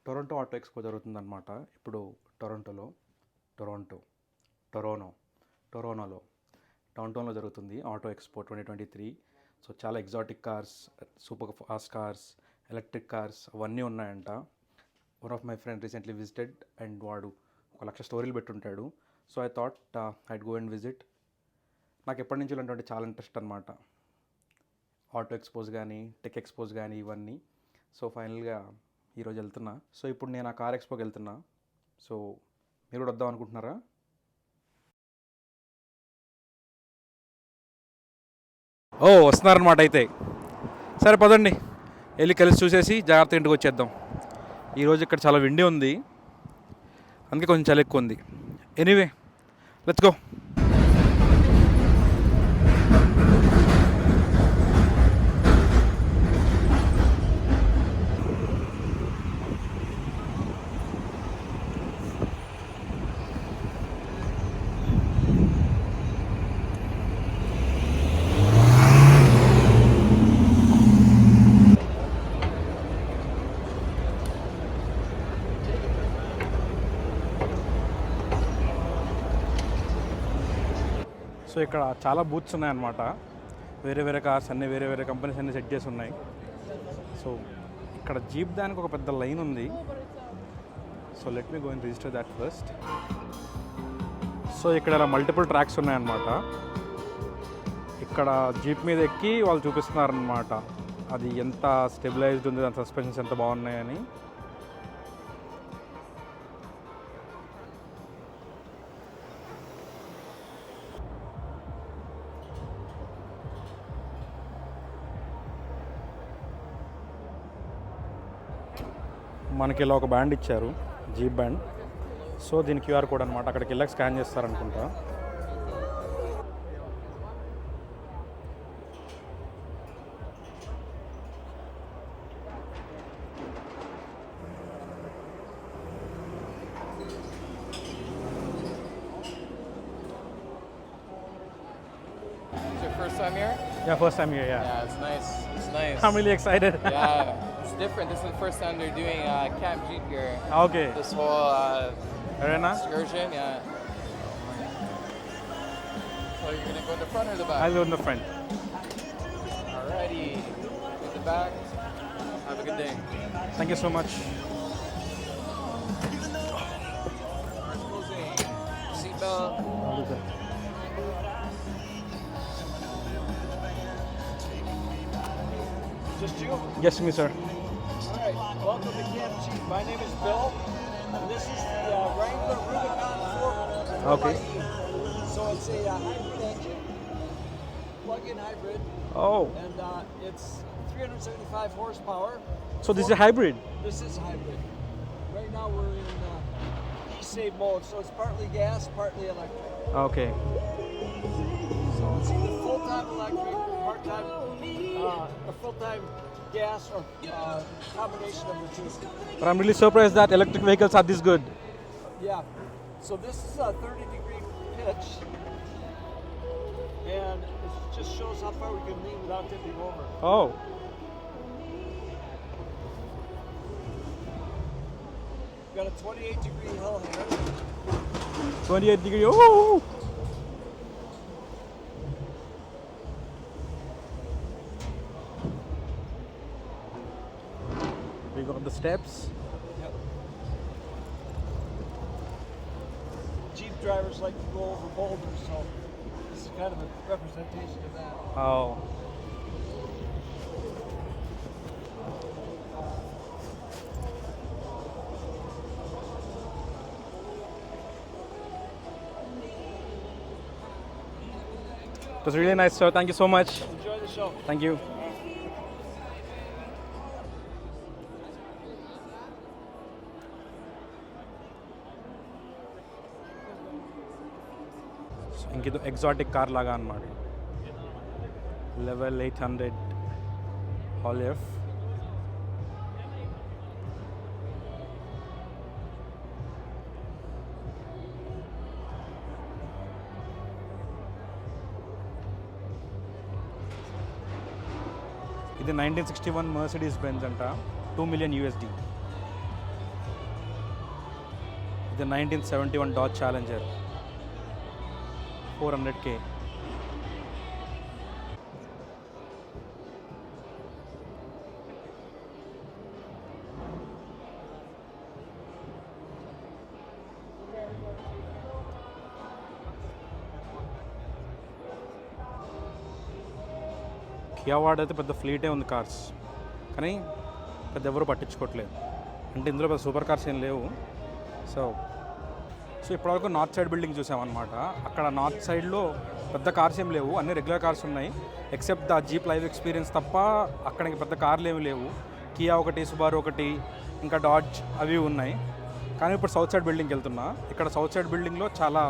Toronto auto expo జరుగుతుందన్నమాట ఇప్పుడు టొరంటోలో. టొరోనో టొరోనోలో డౌన్టౌన్లో జరుగుతుంది ఆటో ఎక్స్పో 2023. సో చాలా exotic cars, super fast cars, electric cars అవన్నీ ఉన్నాయంట. One of my friend recently visited and వాడు 1,00,000 స్టోరీలు పెట్టుంటాడు. So I thought I'd go and visit. నాకు ఎప్పటి నుంచి ఇలాంటి చాలా ఇంట్రెస్ట్ అనమాట, ఆటో ఎక్స్పోజ్ కానీ టెక్ ఎక్స్పోజ్ కానీ ఇవన్నీ. సో ఫైనల్గా ఈరోజు వెళ్తున్నా. సో ఇప్పుడు నేను ఆ కార్ ఎక్స్పోకి వెళ్తున్నా. సో మీరు కూడా వద్దాం అనుకుంటున్నారా? వస్తున్నారనమాట అయితే. సరే పదండి, వెళ్ళి కలిసి చూసేసి జాగ్రత్త ఇంటికి వచ్చేద్దాం. ఈరోజు ఇక్కడ చాలా విండి ఉంది, అందుకే కొంచెం చలి ఎక్కువ ఉంది. Anyway let's go. సో ఇక్కడ చాలా బూత్స్ ఉన్నాయన్నమాట. వేరే వేరే కార్స్ అన్నీ, వేరే వేరే కంపెనీస్ అన్నీ సెట్ చేసి ఉన్నాయి. సో ఇక్కడ జీప్ దానికి ఒక పెద్ద లైన్ ఉంది. So let me go and register that first. So ఇక్కడ మల్టిపుల్ ట్రాక్స్ ఉన్నాయన్నమాట. ఇక్కడ జీప్ మీద ఎక్కి వాళ్ళు చూపిస్తున్నారనమాట అది ఎంత స్టెబిలైజ్డ్ ఉంది, దాని సస్పెన్షన్స్ ఎంత బాగున్నాయని. మనకి ఇలా ఒక బ్యాండ్ ఇచ్చారు, జీప్ బ్యాండ్. సో దీని క్యూఆర్ కోడ్ అనమాట, అక్కడికి వెళ్ళాక scan చేస్తారనుకుంటా. It's your first time here? Yeah, first time here, yeah. Yeah, it's nice. It's nice. I'm really excited. Yeah, it's different. This is the first time they're doing Camp Jeep here. Okay. This whole Arena? excursion, yeah. So you're gonna go in the front or the back? I'll go in the front. Alrighty. In the back. Have a good day. Thank you so much. Doors closing. Seatbelt. Just you? Yes, me, sir. Alright, welcome to Camp Jeep. My name is Bill, and this is the Wrangler Rubicon 4. Okay. So it's a hybrid engine, plug-in hybrid, Oh, and it's 375 horsepower. so this is a hybrid. This is hybrid. Right now we're in e-save mode, so it's partly gas, partly electric. Okay. So it's either full-time electric, part-time, or full-time gas, or combination of the two. But I'm really surprised that electric vehicles are this good. Yeah. So this is a 30-degree pitch, and it just shows how far we can lean without tipping over. Oh, We've got a 28-degree hill here. 28 degree. Oh. We got the steps. Yep. Jeep drivers like to go over boulders, so this is kind of a representation of that. Oh. It was really nice, sir. Thank you so much. Enjoy the show. Thank you. ఇంకేదో exotic car లాగా అన్నమాట. Level 800 hall F. ఇది 1961 Mercedes Benz అంట, $2 million. ఇది 1971 Dodge challenger 400K. Kia వాడైతే పెద్ద ఫ్లీటే ఉంది cars, కానీ పెద్ద ఎవరు పట్టించుకోవట్లేదు. అంటే ఇందులో పెద్ద సూపర్ కార్స్ ఏం లేవు. సో ఇప్పటివరకు నార్త్ సైడ్ బిల్డింగ్ చూసామన్నమాట. అక్కడ నార్త్ సైడ్లో పెద్ద కార్స్ ఏం లేవు, అన్ని రెగ్యులర్ కార్స్ ఉన్నాయి. Except the jeep live experience తప్ప అక్కడికి పెద్ద కార్లు ఏమి లేవు. కియా ఒకటి, సుబారు ఒకటి, ఇంకా డాడ్జ్ అవి ఉన్నాయి. కానీ ఇప్పుడు సౌత్ సైడ్ బిల్డింగ్కి వెళ్తున్నా. ఇక్కడ సౌత్ సైడ్ బిల్డింగ్లో చాలా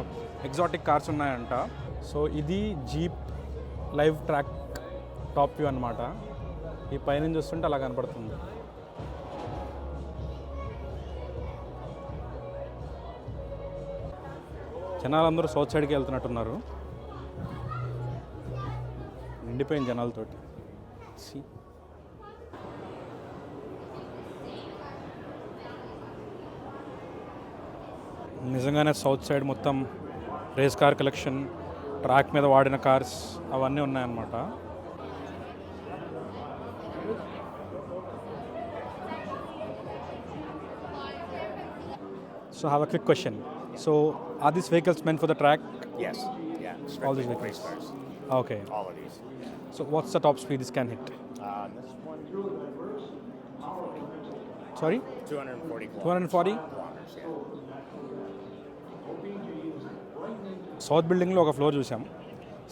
ఎగ్జాటిక్ కార్స్ ఉన్నాయంట. సో ఇది jeep live track top view అనమాట. ఈ పైన చూస్తుంటే అలా కనపడుతుంది. జనాలందరూ సౌత్ సైడ్కి వెళ్తున్నట్టున్నారు. నిండిపోయింది జనాలతోటి. నిజంగానే సౌత్ సైడ్ మొత్తం రేస్ కార్ కలెక్షన్, ట్రాక్ మీద వాడిన కార్స్ అవన్నీ ఉన్నాయన్నమాట. So I have a quick question. So are these vehicles meant for the track? Yes. Yeah. All these strictly vehicles. race cars. Okay. All of these. So what's the top speed this can hit? This one, 240. Sorry? 240 240? kilometers, yeah. South బిల్డింగ్లో ఒక floor చూసాం.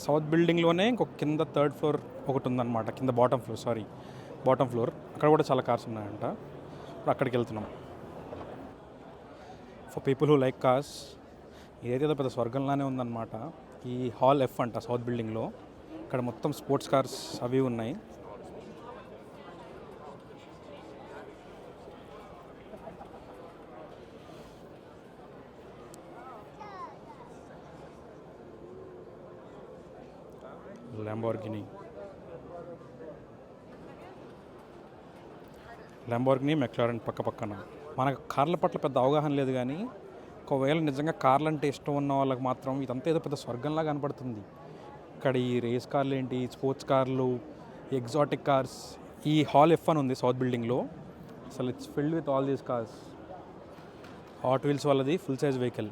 South బిల్డింగ్లోనే ఇంకొక కింద third floor ఒకటి ఉందన్నమాట. కింద bottom floor అక్కడ కూడా చాలా కార్స్ ఉన్నాయంట. అక్కడికి వెళ్తున్నాం. For people who like cars, ఇదైతే పెద్ద స్వర్గంలానే ఉందన్నమాట. ఈ హాల్ ఎఫ్ అంట సౌత్ బిల్డింగ్లో. ఇక్కడ మొత్తం స్పోర్ట్స్ కార్స్ అవి ఉన్నాయి. ల్యాంబోర్గినీ మెక్లారెన్ పక్కన. మనకు కార్ల పట్ల పెద్ద అవగాహన లేదు, కానీ ఒకవేళ నిజంగా కార్లు అంటే ఇష్టం ఉన్న వాళ్ళకి మాత్రం ఇదంతా ఏదో పెద్ద స్వర్గంలా కనపడుతుంది. ఇక్కడ ఈ రేస్ కార్లు ఏంటి, స్పోర్ట్స్ కార్లు, ఎగ్జాటిక్ కార్స్. ఈ హాల్ ఎఫ్ అని ఉంది సౌత్ బిల్డింగ్లో. అసలు it's filled with all these cars. Hot wheels వాళ్ళది full size vehicle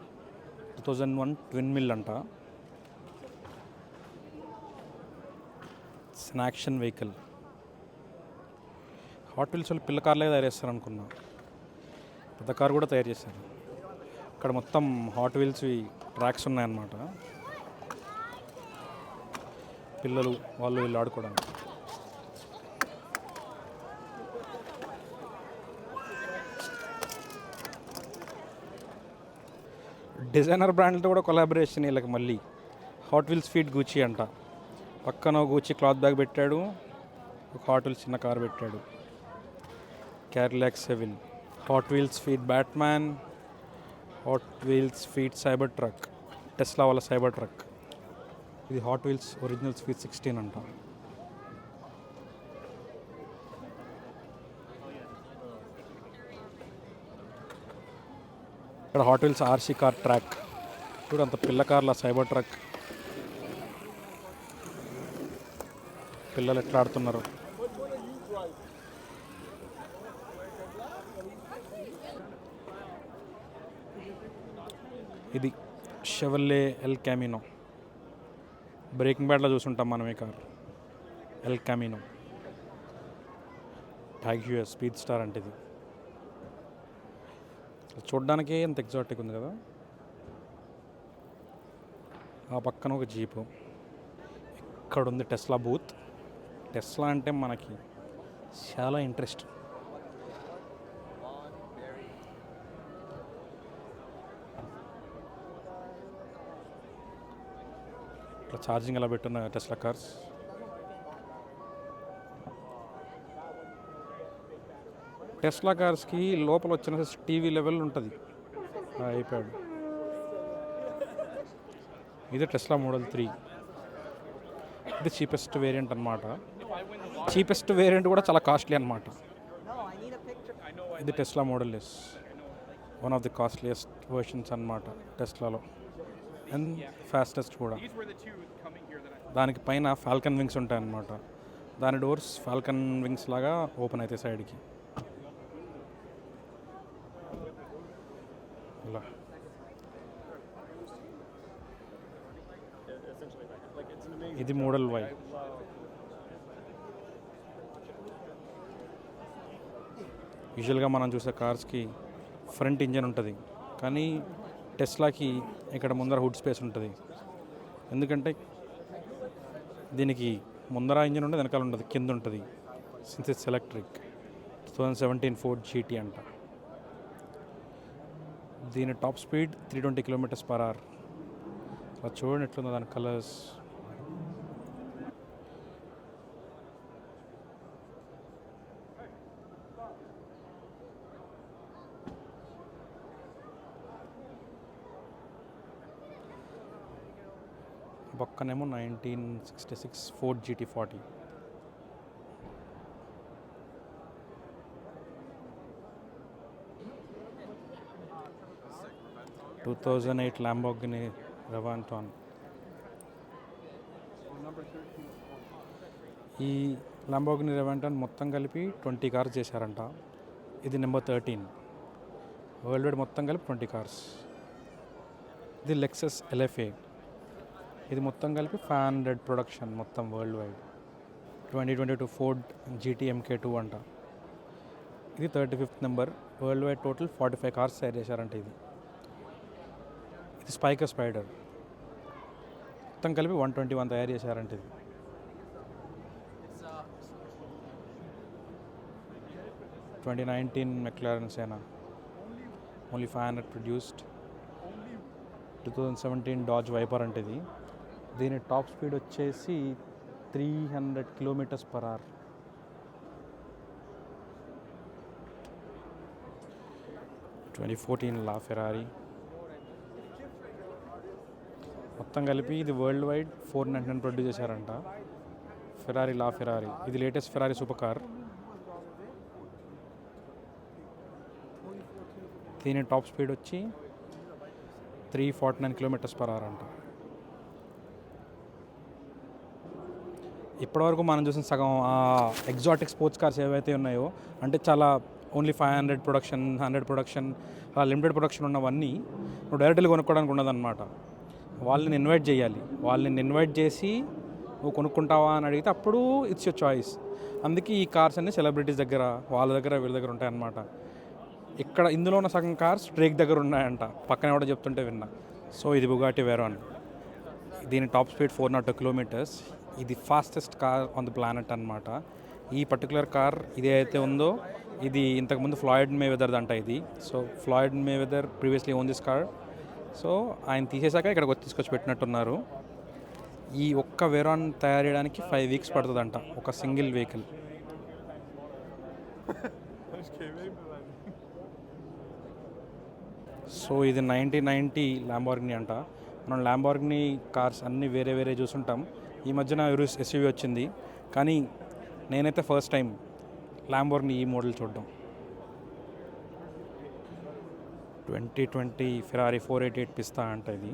2001 twin mill అంట. It's an action vehicle. Hot wheels వాళ్ళు పిల్ల కార్లే తయారు చేస్తారు అనుకున్నా. పెద్ద కార్ కూడా తయారు చేశారు. ఇక్కడ మొత్తం హాట్ వీల్స్ ట్రాక్స్ ఉన్నాయన్నమాట. పిల్లలు వాళ్ళు వీళ్ళు ఆడుకోవడానికి. డిజైనర్ బ్రాండ్లతో కూడా కొలాబరేషన్ వీళ్ళకి మళ్ళీ. హాట్ వీల్స్ ఫీట్ గూచీ అంట. పక్కన గూచీ క్లాత్ బ్యాగ్ పెట్టాడు, ఒక హాట్ వీల్స్ చిన్న కార్ పెట్టాడు. Cadillac Seville. Hot wheels feat Batman, hot wheels feat cyber truck, Tesla వాళ్ళ సైబర్ ట్రక్. ఇది హాట్ వీల్స్ ఒరిజినల్ ఫీట్ 16 అంట. ఇక్కడ hot wheels RC car track. చూడు అంత పిల్ల కార్ల సైబర్ ట్రక్. పిల్లలు ఎట్లా ఆడుతున్నారు. ఇది షెవర్లే ఎల్ క్యామినో. బ్రేకింగ్ బ్యాడ్లో చూసుంటాం మనం ఈ కార్. ఎల్ క్యామినో టాగ్యూఎస్ స్పీడ్ స్టార్ అంటే ఇది. చూడ్డానికి ఎంత ఎగ్జాటిక్ ఉంది కదా. ఆ పక్కన ఒక జీపు. ఇక్కడ ఉంది టెస్లా బూత్. టెస్లా అంటే మనకి చాలా ఇంట్రెస్ట్. ఇట్లా ఛార్జింగ్ ఎలా పెట్టున్న టెస్లా కార్స్. టెస్లా కార్స్కి లోపల వచ్చిన టీవీ లెవెల్ ఉంటుంది. అయిపోయాడు. ఇది టెస్లా మోడల్ 3. ఇది చీపెస్ట్ వేరియంట్ అనమాట. చీపెస్ట్ వేరియంట్ కూడా చాలా కాస్ట్లీ అనమాట. ఇది Tesla model S. One of the costliest versions అన్నమాట టెస్లాలో, అండ్ ఫాస్టెస్ట్ కూడా. దానికి పైన ఫాల్కన్ వింగ్స్ ఉంటాయన్నమాట. దాని డోర్స్ ఫాల్కన్ వింగ్స్ లాగా ఓపెన్ అవుతాయి సైడ్కి ఇలా. ఇది మోడల్ వై. యూజువల్గా మనం చూసే కార్స్కి ఫ్రంట్ ఇంజన్ ఉంటుంది, కానీ టెస్లాకి ఇక్కడ ముందర హుడ్ స్పేస్ ఉంటుంది. ఎందుకంటే దీనికి ముందర ఇంజన్ ఉంటుంది, వెనకాల ఉంటుంది, కింద ఉంటుంది. Since it's electric. 2017 Ford GT అంట. దీని టాప్ స్పీడ్ 320 km/h. అలా చూడండి ఎట్లుందో దాని కలర్స్. పక్కనేమో 1966 ఫోర్డ్ GT40. (2008) Lamborghini Reventon. ఈ Lamborghini Reventon మొత్తం కలిపి 20 కార్స్ చేశారంట. ఇది నెంబర్ 13. వరల్డ్ వైడ్ మొత్తం కలిపి 20 కార్స్. ఇది లెక్సస్ LFA. ఇది మొత్తం కలిపి 500 ప్రొడక్షన్ మొత్తం world wide. 2022 Ford GT MK2 అంట. ఇది 35th number. World wide total 45 cars తయారు చేశారంట. ఇది స్పైకర్ స్పైడర్ మొత్తం కలిపి 121 తయారు చేశారంట. ఇది 2019 McLaren Senna, only 500 produced. 2017 Dodge Viper అంటే ఇది. దీని టాప్ స్పీడ్ వచ్చేసి 300 km/h. (2014) LaFerrari. మొత్తం కలిపి ఇది వరల్డ్ వైడ్ 499 ప్రొడ్యూస్ చేశారంట. LaFerrari. ఇది లేటెస్ట్ ఫెరారీ సూపర్ కార్. దీని టాప్ స్పీడ్ వచ్చి 349 km/h అంట. ఇప్పటివరకు మనం చూసిన సగం ఎగ్జాటిక్ స్పోర్ట్స్ కార్స్ ఏవైతే ఉన్నాయో, అంటే చాలా ఓన్లీ 500 ప్రొడక్షన్, 100 ప్రొడక్షన్, అలా లిమిటెడ్ ప్రొడక్షన్ ఉన్నవన్నీ నువ్వు డైరెక్ట్గా కొనుక్కోవడానికి ఉండదన్నమాట. వాళ్ళని ఇన్వైట్ చేయాలి. వాళ్ళని ఇన్వైట్ చేసి నువ్వు కొనుక్కుంటావా అని అడిగితే అప్పుడు ఇట్స్ యువర్ చాయిస్. అందుకే ఈ కార్స్ అన్ని సెలబ్రిటీస్ దగ్గర, వాళ్ళ దగ్గర, వీళ్ళ దగ్గర ఉంటాయన్నమాట. ఇక్కడ ఇందులో ఉన్న సగం కార్స్ డ్రేక్ దగ్గర ఉన్నాయంట, పక్కన కూడా చెప్తుంటే విన్నా. సో ఇది బుగాటి వెరాన్. దీని టాప్ స్పీడ్ 402 km. ఇది fastest car on the planet అనమాట. ఈ పర్టికులర్ కార్ ఇది అయితే ఉందో, ఇది ఇంతకుముందు ఫ్లాయిడ్ మేవెదర్ అంట ఇది. So Floyd Mayweather previously own this car. So ఆయన తీసేశాక ఇక్కడికి తీసుకొచ్చి పెట్టినట్టున్నారు. ఈ ఒక్క వెరాన్ తయారు చేయడానికి 5 weeks పడుతుందంట, ఒక సింగిల్ వెహికల్. సో ఇది 1990 Lamborghini అంట. మనం Lamborghini కార్స్ అన్నీ వేరే వేరే చూసుంటాం. ఈ మధ్యన SUV వచ్చింది, కానీ నేనైతే ఫస్ట్ టైం Lamborghini ఈ మోడల్ చూడడం. 2020 Ferrari 488 పిస్తా అంట. ఇది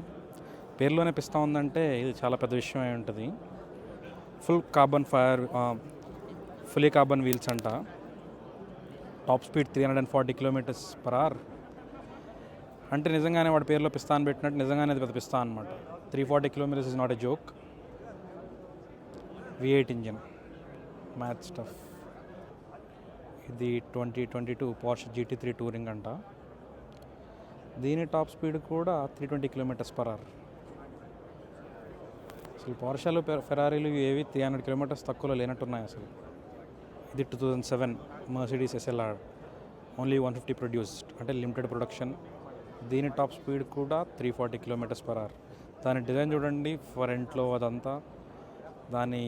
పేరులోనే పిస్తా ఉందంటే ఇది చాలా పెద్ద విషయం అయి ఉంటుంది. ఫుల్లీ కార్బన్ వీల్స్ అంట. Top speed 340 km/h. అంటే నిజంగానే వాడి పేరులో పిస్తా అని పెట్టినట్టు నిజంగానే అది పెద్ద పిస్తా అనమాట. 340 km is not a joke. V8 engine, math stuff. ఇది 2022 Porsche GT3 టూరింగ్ అంట. దీని టాప్ స్పీడ్ కూడా 320 km/h. అసలు పోర్షాలు, ఫెరారీలు ఏవి 300 km తక్కువలో లేనట్టున్నాయి అసలు. ఇది 2007 Mercedes SLR, ఓన్లీ 150 ప్రొడ్యూస్డ్, అంటే లిమిటెడ్ ప్రొడక్షన్. దీని టాప్ స్పీడ్ కూడా 340 km/h. దాని డిజైన్ చూడండి, ఫ్రంట్లో అదంతా, దాని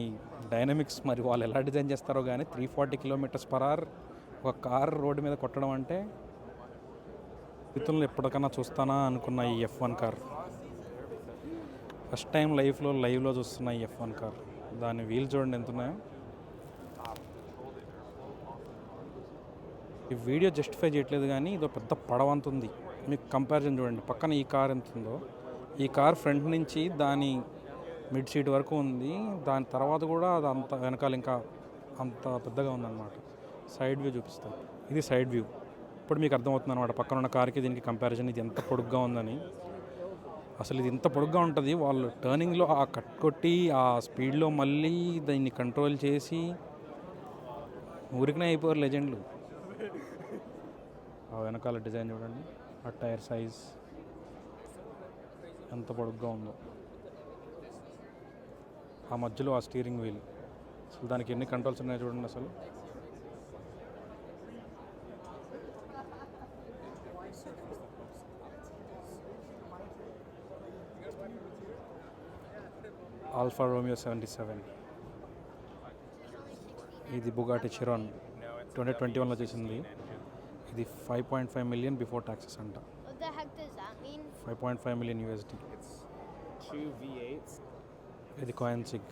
డైనమిక్స్ మరి వాళ్ళు ఎలా డిజైన్ చేస్తారో కానీ 340 km/h ఒక కార్ రోడ్డు మీద కొట్టడం అంటే జీవితంలో ఎప్పటికన్నా చూస్తానా అనుకున్న ఈ F1 కార్. ఫస్ట్ టైం లైవ్లో చూస్తున్న ఈ F1 కార్. దాని వీల్ చూడండి ఎంత ఉన్నాయో. ఈ వీడియో జస్టిఫై చేయట్లేదు కానీ ఇదో పెద్ద పడవ అంత ఉంది. మీకు కంపారిజన్ చూడండి, పక్కన ఈ కార్ ఎంత ఉందో, ఈ కార్ ఫ్రంట్ నుంచి దాని మిడ్ సీట్ వరకు ఉంది, దాని తర్వాత కూడా అది అంత వెనకాల ఇంకా అంత పెద్దగా ఉందన్నమాట. సైడ్ వ్యూ చూపిస్తాను, ఇది సైడ్ వ్యూ. ఇప్పుడు మీకు అర్థమవుతుంది అనమాట పక్కన ఉన్న కార్కి దీనికి కంపారిజన్, ఇది ఎంత పొడుగ్గా ఉందని. అసలు ఇది ఇంత పొడుగ్గా ఉంటుంది, వాళ్ళు టర్నింగ్లో ఆ కట్ కొట్టి ఆ స్పీడ్లో మళ్ళీ దీన్ని కంట్రోల్ చేసి ఊరికనే అయిపోయారు లెజెండ్లు. ఆ వెనకాల డిజైన్ చూడండి, ఆ టైర్ సైజ్ ఎంత పొడుగ్గా ఉందో, ఆ మధ్యలో ఆ స్టీరింగ్ వీల్, అసలు దానికి ఎన్ని కంట్రోల్స్ ఉన్నాయో చూడండి. అసలు ఆల్ఫా రోమియో 77, ఇది బుగాటి చిరాన్ 2021లో చేసింది. ఇది 5.5 million బిఫోర్ ట్యాక్సెస్ అంట. What the heck does that mean? 5.5 million USD. It's 2 V8s. ఇది కాయిన్ సిగ్,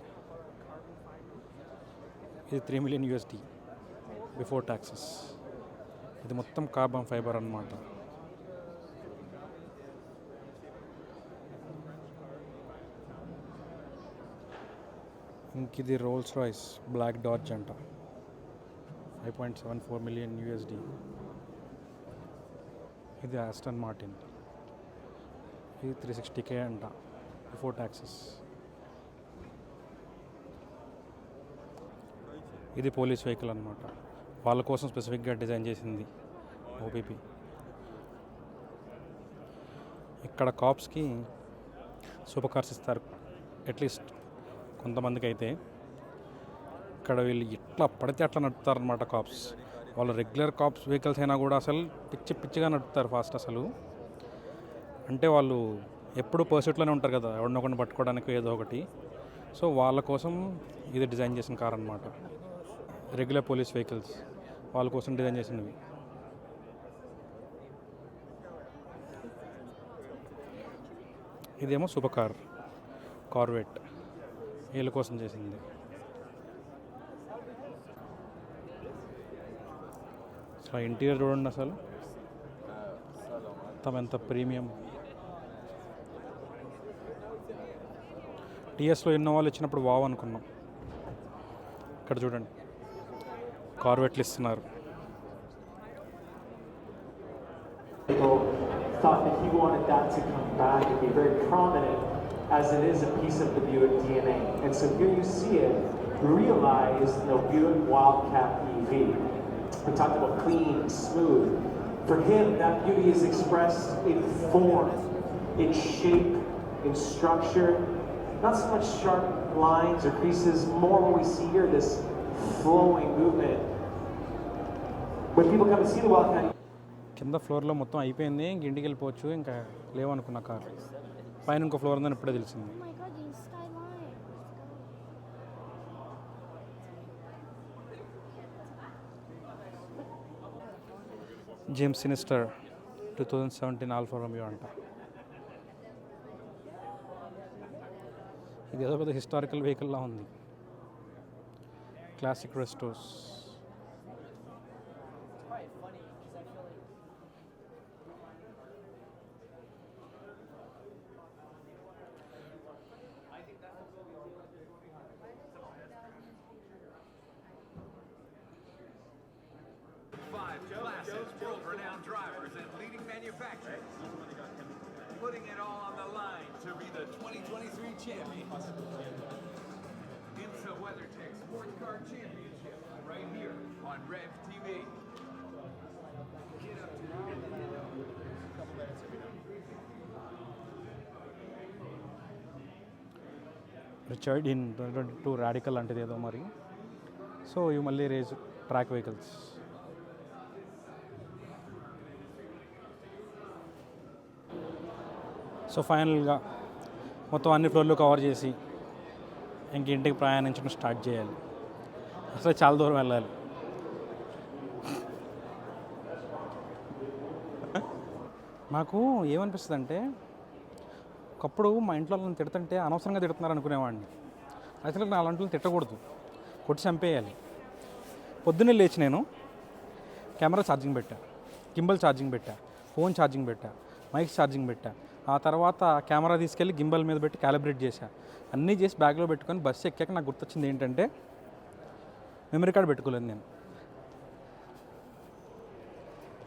ఇది 3 million USD బిఫోర్ ట్యాక్సెస్. ఇది మొత్తం కార్బన్ ఫైబర్ అన్నమాట. ఇంక ఇది రోల్స్ రాయ్స్ బ్లాక్ డాడ్జ్ అంట, 5.74 million USD. ఇది ఆస్టన్ మార్టిన్, ఇది 360K అంట బిఫోర్ ట్యాక్సెస్. ఇది పోలీస్ వెహికల్ అనమాట, వాళ్ళ కోసం స్పెసిఫిక్గా డిజైన్ చేసింది ఓపీపీ. ఇక్కడ కాప్స్కి సూపర్ కార్స్ ఇస్తారు అట్లీస్ట్ కొంతమందికి అయితే. ఇక్కడ వీళ్ళు ఎట్లా పడితే అట్లా నడుపుతారనమాట కాప్స్. వాళ్ళు రెగ్యులర్ కాప్స్ వెహికల్స్ అయినా కూడా అసలు పిచ్చిగా నడుపుతారు ఫాస్ట్ అసలు. అంటే వాళ్ళు ఎప్పుడు పర్సూట్లోనే ఉంటారు కదా, ఎవరినొకరిని పట్టుకోవడానికి ఏదో ఒకటి. సో వాళ్ళ కోసం ఇది డిజైన్ చేసిన కార్ అనమాట. రెగ్యులర్ పోలీస్ వెహికల్స్ వాళ్ళ కోసం డిజైన్ చేసినవి. ఇదేమో సూపర్ కార్ కార్వెట్, వీళ్ళ కోసం చేసింది. అసలు ఇంటీరియర్ చూడండి, అసలు మొత్తం ఎంత ప్రీమియం. టీఎస్లో ఇన్నోవాలు ఇచ్చినప్పుడు వావ్ అనుకున్నాం. ఇక్కడ చూడండి కార్వెట్లు ఇస్తున్నారు. Thought that he wanted that to come back and be very prominent, as it is a piece of the Buick DNA. And so here you see it, realize the Buick Wildcat EV. We talked about clean, smooth. For him, that beauty is expressed in form, in shape, in structure. Not so much sharp lines or creases, more what we see here, this flowing movement. When people come and see the Wildcat, కింద ఫ్లోర్లో మొత్తం అయిపోయింది, ఇంక ఇంటికి వెళ్ళిపోవచ్చు, ఇంకా లేవనుకున్న car. పైన ఇంకో ఫ్లోర్ ఉందని ఇప్పుడే తెలిసింది. Oh my god, these skyline. James sinister 2017 Alfa Romeo అంట. ఇది ఏదో పెద్ద హిస్టారికల్ వెహికల్లా ఉంది. Classic రెస్టోస్. World-renowned drivers and leading manufacturers, putting it all on the line to be the 2023 champions. IMSA WeatherTech Sports Car Championship, right here on Rev TV. Get up to Richard in 2022 radical అంటే ఏదో మరి. So ఇవి మళ్ళీ race track vehicles. So ఫైనల్గా మొత్తం అన్ని ఫ్లోర్లు cover చేసి ఇంక ఇంటికి ప్రయాణించడం స్టార్ట్ చేయాలి. అసలు చాలా దూరం వెళ్ళాలి. నాకు ఏమనిపిస్తుంది అంటే, ఒకప్పుడు మా ఇంట్లో వాళ్ళని తిడుతుంటే అనవసరంగా తిడుతున్నారు అనుకునేవాడిని. అసలు నా అలాంటి తిట్టకూడదు, కొట్టి చంపేయాలి. పొద్దున్నే లేచి నేను కెమెరా ఛార్జింగ్ పెట్టా, గింబల్ ఛార్జింగ్ పెట్టా, ఫోన్ ఛార్జింగ్ పెట్టా, మైక్ ఛార్జింగ్ పెట్టా. ఆ తర్వాత కెమెరా తీసుకెళ్ళి గింబల్ మీద పెట్టి క్యాలిబ్రేట్ చేశా. అన్నీ చేసి బ్యాగ్లో పెట్టుకొని బస్సు ఎక్కాక నాకు గుర్తొచ్చింది ఏంటంటే మెమరీ కార్డ్ పెట్టుకోలేదు నేను.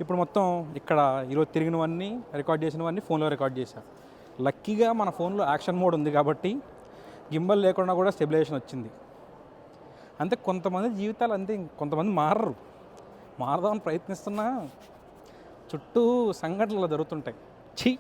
ఇప్పుడు మొత్తం ఇక్కడ ఈరోజు తిరిగినవన్నీ రికార్డ్ చేసినవన్నీ ఫోన్లో రికార్డ్ చేశా. లక్కీగా మన ఫోన్లో యాక్షన్ మోడ్ ఉంది కాబట్టి గింబల్ లేకుండా కూడా స్టెబిలైజేషన్ వచ్చింది. అంతే, కొంతమంది జీవితాలు అంతే, కొంతమంది మారదామని ప్రయత్నిస్తున్నా చుట్టూ సంఘటనలు జరుగుతుంటాయి. ఛీ